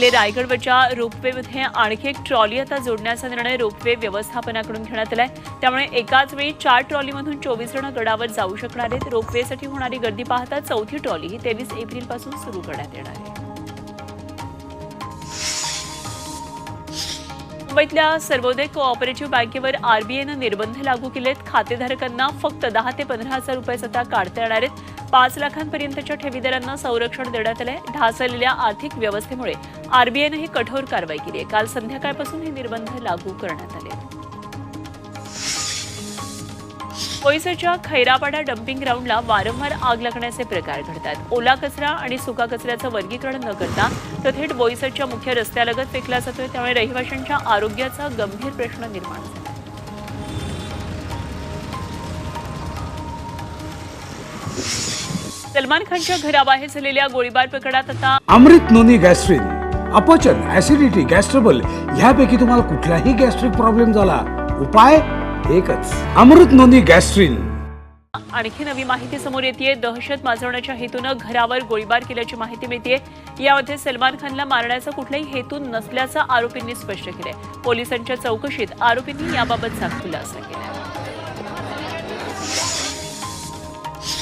रायगडवरच्या रोपवेमध्ये आणखी एक ट्रॉली आता जोडण्याचा निर्णय रोपवे व्यवस्थापनाकडून घेण्यात आलाय। त्यामुळे एकाच वेळी 4 ट्रॉलीमधून 24 जण गडावर जाऊ शकणार आहेत। रोपवेसाठी होणारी गर्दी पाहता चौथी ट्रॉली ही 23 एप्रिलपासून सुरू करण्यात येणार आहे। मुंबईतल्या सर्वोदय कोऑपरेटिव्ह बँकेवर आरबीआयनं निर्बंध लागू केलेत। खातेधारकांना फक्त 10 ते 15 हजार रुपये आता काढता येणार आहेत। 5 लाखांपर्यंतच्या ठेवीदारांना संरक्षण देण्यात आलंय। ढासळलेल्या आर्थिक व्यवस्थेमुळे आरबीआयनं ही कठोर कारवाई केली आहे। काल संध्याकाळपासून हे निर्बंध लागू करण्यात आले। बोईसरच्या खैरापाडा डम्पिंग ग्राउंडला वारंवार आग लागण्याचे प्रकार घडतात। ओला कचरा आणि सुका कचऱ्याचं वर्गीकरण न करता तो थेट बोईसरच्या मुख्य रस्त्यालगत फेकला जातोय। त्यामुळे रहिवाशांच्या आरोग्याचा गंभीर प्रश्न निर्माण झाला। सलमान खानच्या घराबाहेर झालेल्या गोळीबार प्रकरणात आता अमृत नोनी गॅस्ट्रिन, अपचन, ऍसिडिटी, गॅस्ट्रबल ह्यापैकी तुम्हाला कुठलाही गॅस्ट्रिक प्रॉब्लेम झाला, उपाय एकच, अमृत नोनी गॅस्ट्रिन। आणखी नवी माहिती समोर येतेय। दहशत माजवण्याच्या हेतूनं घरावर गोळीबार केल्याची माहिती मिळतेय। यामध्ये सलमान खानला मारण्याचा कुठलाही हेतू नसल्याचं आरोपींनी स्पष्ट केलंय। पोलिसांच्या चौकशीत आरोपींनी याबाबतचा खुलासा केला।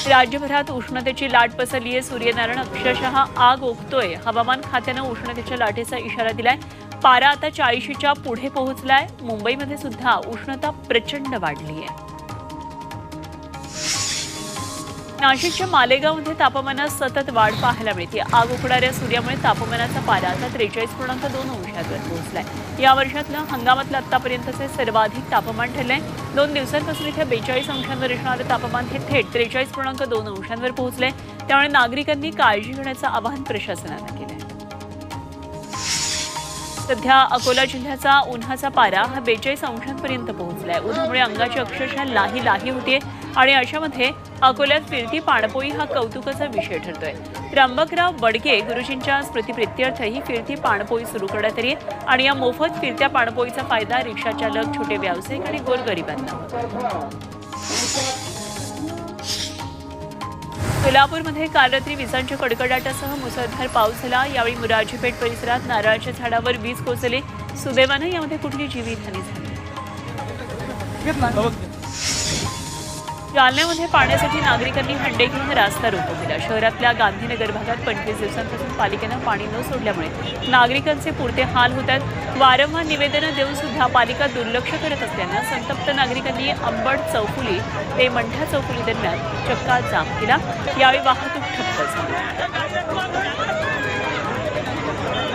राज्यभरात उष्णतेची लाट पसरली आहे। सूर्यनारायण अक्षरशः आग ओकतोय। हवामान खात्यानं उष्णतेच्या लाटेचा इशारा दिलाय। पारा आता 40च्या पुढे पोहोचलाय। मुंबईमध्ये सुद्धा उष्णता प्रचंड वाढली आहे। नाशिकच्या मालेगावमध्ये तापमानात सतत वाढ पाहायला मिळते। आग उकळणाऱ्या सूर्यामुळे तापमानाचा पारा आता 43.2 अंशांवर पोहोचलाय। या वर्षातलं हंगामातलं आतापर्यंतचे सर्वाधिक तापमान ठरलंय। 2 दिवसांपासून इथे 42 अंशांवर असणारं तापमान हे थेट 43.2 अंशांवर पोहोचलंय। त्यामुळे नागरिकांनी काळजी घेण्याचं आवाहन प्रशासनानं केलंय। सध्या अकोला जिल्ह्याचा उन्हाचा पारा हा 42 अंशांपर्यंत पोहोचलाय। उन्हामुळे अंगाची अक्षरशः लाही लाही होतीये आणि अशामध्ये अकोल्यात फिरती पाणपोई हा कौतुकाचा विषय ठरतोय। त्र्यंबकराव वडगे गुरुजींच्या स्मृतिप्रित्यर्थ ही फिरती पाणपोई सुरू करण्यात आली आणि या मोफत फिरत्या पाणपोईचा फायदा रिक्षा चालक, छोटे व्यावसायिक आणि गोरगरिबांना होतो। सोलापूरमध्ये काल रात्री विजांच्या कडकडाटासह मुसळधार पाऊस झाला। यावेळी मुरारजीपेठ परिसरात नारळाच्या झाडावर वीज कोसळली। सुदैवानं यामध्ये कुठली जीवितहानी झाली। जालन्यामध्ये पाण्यासाठी नागरिकांनी हंडे घेऊन रास्ता रोको केला। शहरातल्या गांधीनगर भागात 25 दिवसांपासून पालिकेनं पाणी न सोडल्यामुळे नागरिकांचे पुरते हाल होत आहेत। वारंवार निवेदनं देऊन सुद्धा पालिका दुर्लक्ष करत असल्यानं संतप्त नागरिकांनी अंबड चौफुली ते मंठा चौफुली दरम्यान चक्का जाम केला। यावेळी वाहतूक ठप्प झाली।